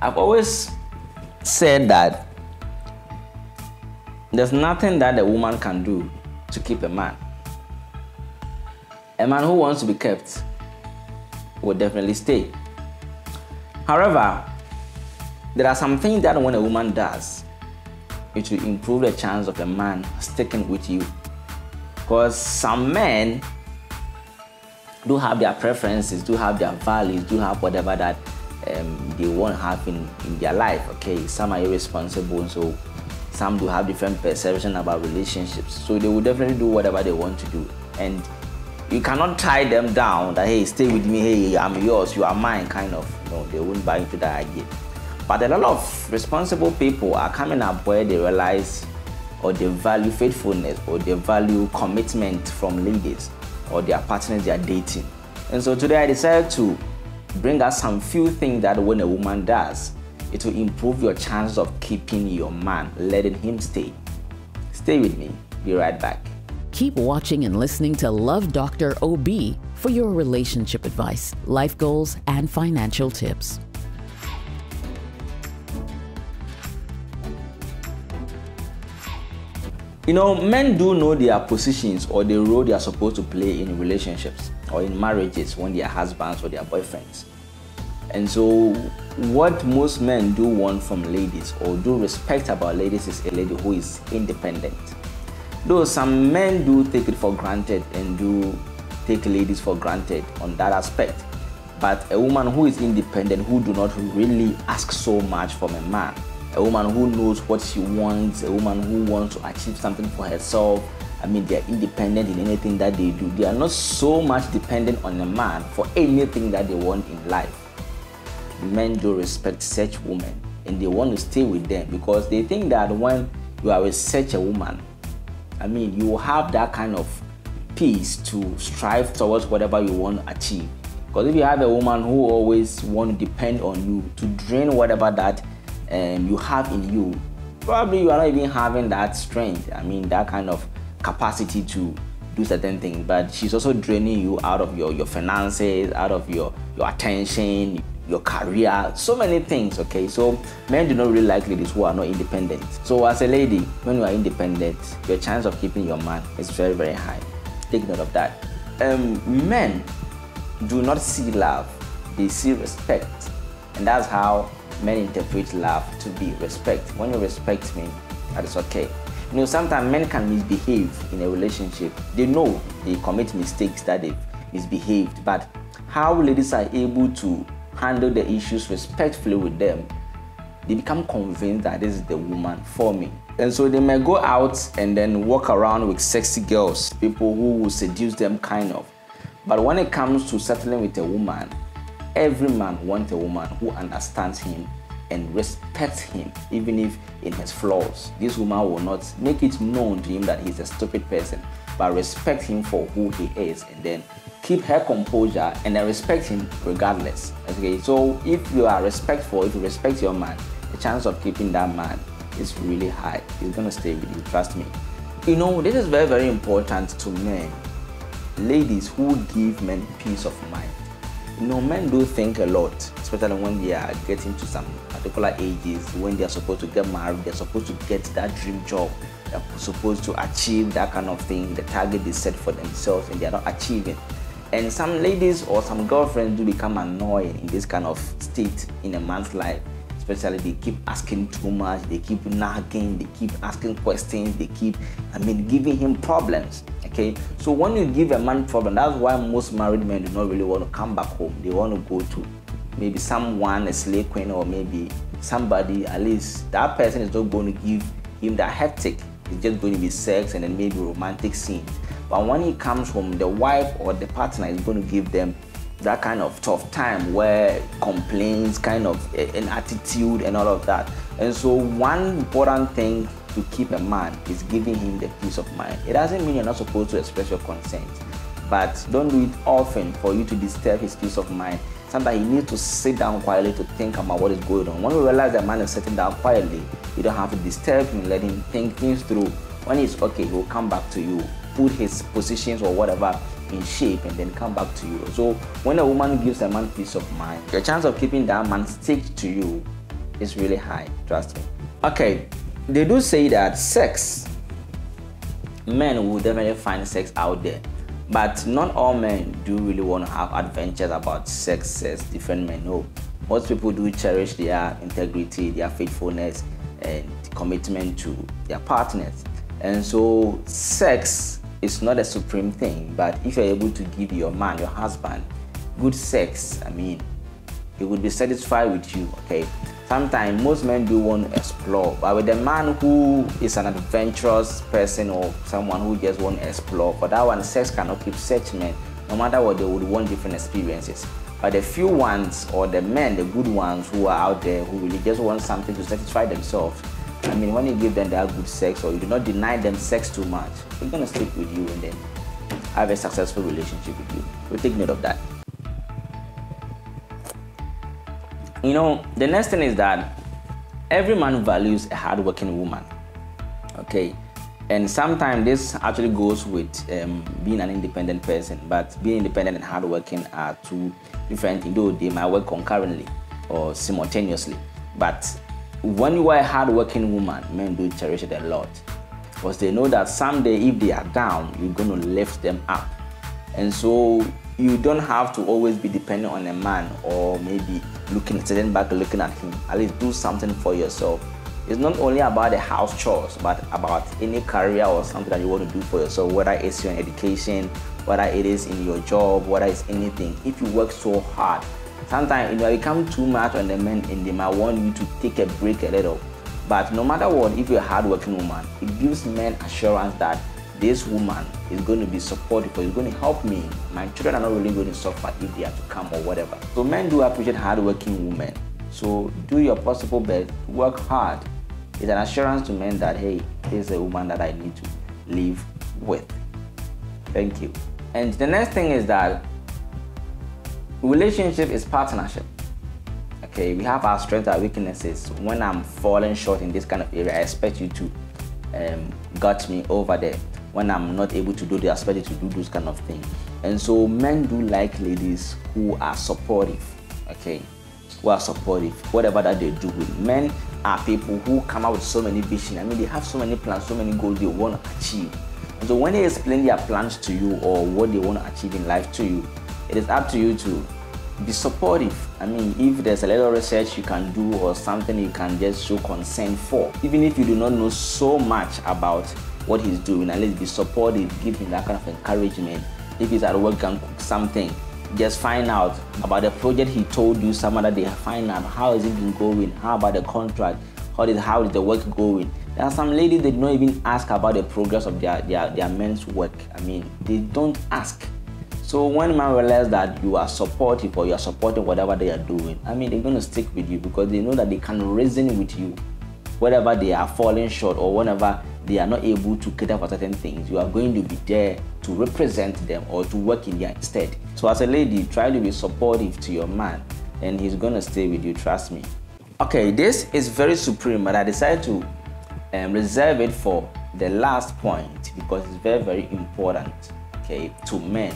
I've always said that there's nothing that a woman can do to keep a man. A man who wants to be kept will definitely stay. However, there are some things that when a woman does, it will improve the chance of a man sticking with you. Because some men do have their preferences, do have their values, do have whatever that they want to have in their life. Okay, some are irresponsible, so some do have different perception about relationships. So they will definitely do whatever they want to do, and you cannot tie them down that, hey, stay with me, hey, I'm yours, you are mine, kind of. No, they wouldn't buy into that idea. But a lot of responsible people are coming up where they realize, or they value faithfulness, or they value commitment from ladies or their partners they are dating. And so today I decided to bring us some few things that when a woman does, it will improve your chances of keeping your man, letting him stay. Stay with me. Be right back. Keep watching and listening to Love Dr. OB for your relationship advice, life goals, and financial tips. You know, men do know their positions or the role they are supposed to play in relationships or in marriages when they are husbands or their boyfriends. And so what most men do want from ladies or do respect about ladies is a lady who is independent. Though some men do take it for granted and do take ladies for granted on that aspect. But a woman who is independent, who do not really ask so much from a man, a woman who knows what she wants, a woman who wants to achieve something for herself. I mean, they are independent in anything that they do. They are not so much dependent on a man for anything that they want in life. Men do respect such women and they want to stay with them because they think that when you are with such a woman, I mean, you will have that kind of peace to strive towards whatever you want to achieve. Because if you have a woman who always want to depend on you to drain whatever that you have in you, probably you are not even having that strength, I mean, that kind of capacity to do certain things. But she's also draining you out of your finances, out of your attention, your career, so many things. Okay, so men do not really like ladies who are not independent. So as a lady, when you are independent, your chance of keeping your man is very, very high. Take note of that. Men do not see love, they see respect. And that's how men interpret love to be respect. When you respect me, that is okay. You know, sometimes men can misbehave in a relationship. They know they commit mistakes, that they've misbehaved, but how ladies are able to handle the issues respectfully with them, they become convinced that this is the woman for me. And so they may go out and then walk around with sexy girls, people who will seduce them kind of. But when it comes to settling with a woman, every man wants a woman who understands him and respects him, even if in his flaws. This woman will not make it known to him that he's a stupid person, but respect him for who he is, and then keep her composure and then respect him regardless. Okay, so if you are respectful, if you respect your man, the chance of keeping that man is really high. He's gonna stay with you, trust me. You know, this is very, very important to men. Ladies who give men peace of mind. You know, men do think a lot, especially when they are getting to some particular ages, when they are supposed to get married, they're supposed to get that dream job, they're supposed to achieve that kind of thing, the target they set for themselves, and they are not achieving. And some ladies or some girlfriends do become annoyed in this kind of state in a man's life. Especially they keep asking too much, they keep nagging, they keep asking questions, they keep, giving him problems. Okay, so when you give a man problem, that's why most married men do not really want to come back home. They want to go to maybe someone, a slave queen, or maybe somebody. At least that person is not going to give him that hectic. It's just going to be sex and then maybe romantic scenes. But when he comes home, the wife or the partner is going to give them that kind of tough time where complaints, kind of an attitude and all of that. And so one important thing to keep a man is giving him the peace of mind. It doesn't mean you're not supposed to express your consent, but don't do it often for you to disturb his peace of mind. Sometimes he needs to sit down quietly to think about what is going on. When you realize that man is sitting down quietly, you don't have to disturb him, let him think things through. When he's okay, he'll come back to you, put his positions or whatever in shape and then come back to you. So when a woman gives a man peace of mind, your chance of keeping that man stick to you is really high, trust me. Okay, they do say that men will definitely find sex out there, but not all men do really want to have adventures about sex as different men know. Most people do cherish their integrity, their faithfulness, and commitment to their partners. And so sex is not a supreme thing, but if you're able to give your man, your husband, good sex, he would be satisfied with you, okay? Sometimes most men do want to explore, but with a man who is an adventurous person or someone who just want to explore, for that one, sex cannot keep such men. No matter what, they would want different experiences. But the few ones, or the men, the good ones who are out there who really just want something to satisfy themselves, when you give them that good sex, or you do not deny them sex too much, they're going to stick with you and then have a successful relationship with you. So take note of that. The next thing is that every man values a hardworking woman, okay? And sometimes this actually goes with being an independent person, but being independent and hardworking are two different things, though they might work concurrently or simultaneously. But when you are a hardworking woman, men do cherish it a lot, because they know that someday if they are down, you're going to lift them up. And so you don't have to always be dependent on a man, or maybe sitting back and looking at him. At least do something for yourself. It's not only about the house chores, but about any career or something that you want to do for yourself, whether it's your education, whether it is in your job, whether it's anything. If you work so hard, sometimes it might become too much on the men and they might want you to take a break a little. But no matter what, if you're a hardworking woman, it gives men assurance that this woman is going to be supportive, or is going to help me. My children are not really going to suffer if they are to come or whatever. So men do appreciate hardworking women. So do your possible best, work hard. It's an assurance to men that, hey, this is a woman that I need to live with. Thank you. And the next thing is that relationship is partnership. Okay, we have our strengths, our weaknesses. When I'm falling short in this kind of area, I expect you to gut me over there. When I'm not able to do, they expect you to do those kind of things. And so men do like ladies who are supportive, okay? Who are supportive, whatever that they do with. Men are people who come out with so many visions. They have so many plans, so many goals they want to achieve. And so when they explain their plans to you or what they want to achieve in life to you, it is up to you to be supportive. If there's a little research you can do or something you can just show concern for, even if you do not know so much about what he's doing, at least be supportive, give him that kind of encouragement. If he's at work and cook something, just find out about the project he told you some other day. Find out how is it been going, how about the contract, how is the work going. There are some ladies that don't even ask about the progress of their men's work. They don't ask. So when man realizes that you are supportive or you are supporting whatever they are doing, they're going to stick with you because they know that they can reason with you. Whatever they are falling short or whenever they are not able to cater for certain things, you are going to be there to represent them or to work in their stead. So as a lady, try to be supportive to your man and he's going to stay with you, trust me. Okay, this is very supreme, but I decided to reserve it for the last point because it's very, very important, okay, to men.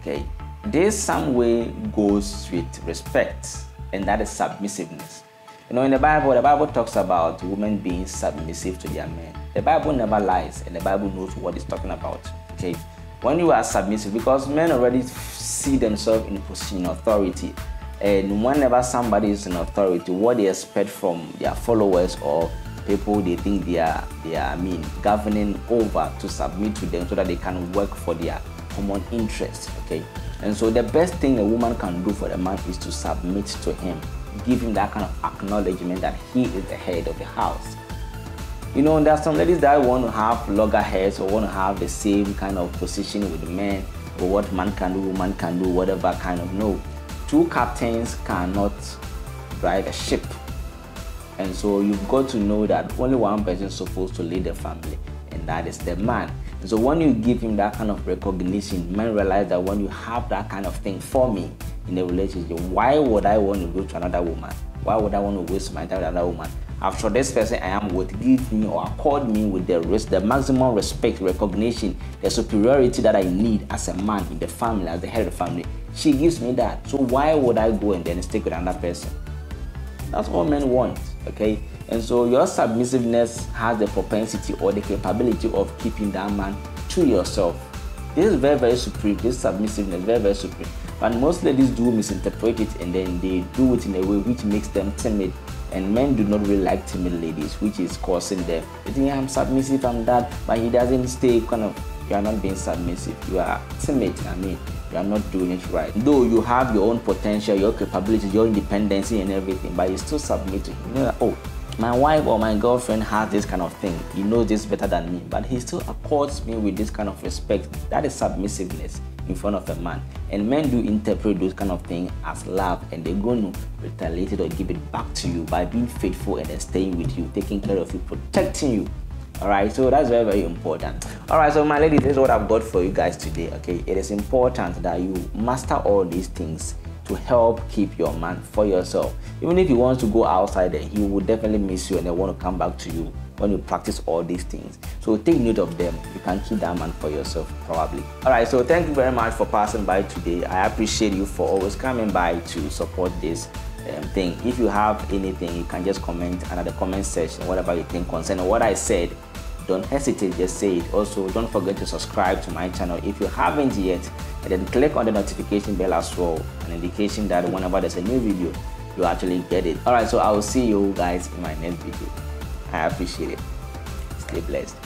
Okay, this some way goes with respect, and that is submissiveness. In the Bible talks about women being submissive to their men. The Bible never lies, and the Bible knows what it's talking about. Okay, when you are submissive, because men already see themselves in a position of authority, and whenever somebody is in authority, what they expect from their followers or people they think they are governing over to submit to them so that they can work for their common interest. Okay, and so the best thing a woman can do for a man is to submit to him, give him that kind of acknowledgement that he is the head of the house. There are some ladies that want to have loggerheads or want to have the same kind of position with the men, or what man can do, woman can do, whatever kind of. No, two captains cannot drive a ship. And so you've got to know that only one person is supposed to lead the family, and that is the man. And so when you give him that kind of recognition, men realize that when you have that kind of thing for me in a relationship, why would I want to go to another woman? Why would I want to waste my time with another woman? after this person I am with give me or accord me with the maximum respect, recognition, the superiority that I need as a man in the family, as the head of the family. She gives me that. So why would I go and then stick with another person? That's what men want, okay? And so your submissiveness has the propensity or the capability of keeping that man to yourself. This is very, very supreme. This submissiveness, very, very supreme. But most ladies do misinterpret it, and then they do it in a way which makes them timid. And men do not really like timid ladies, which is causing them. They think, I'm submissive, I'm that, but he doesn't stay kind of, you are not being submissive. You are timid, you are not doing it right. Though you have your own potential, your capabilities, your independency and everything, but you still submit to him. You know that, oh, my wife or my girlfriend has this kind of thing. He knows this better than me, but he still accords me with this kind of respect. That is submissiveness in front of a man. And men do interpret those kind of things as love, and they're going to retaliate it or give it back to you by being faithful and then staying with you, taking care of you, protecting you. All right, so that's very, very important. All right, so my ladies, this is what I've got for you guys today. Okay, it is important that you master all these things to help keep your man for yourself. Even if he wants to go outside, he will definitely miss you and then want to come back to you when you practice all these things. So take note of them. You can keep that man for yourself, probably. All right, so thank you very much for passing by today. I appreciate you for always coming by to support this thing. If you have anything, you can just comment under the comment section, whatever you think concerning what I said. Don't hesitate, just say it. Also, don't forget to subscribe to my channel if you haven't yet, and then click on the notification bell as well, an indication that whenever there's a new video, you actually get it. All right, so I will see you guys in my next video. I appreciate it. Stay blessed.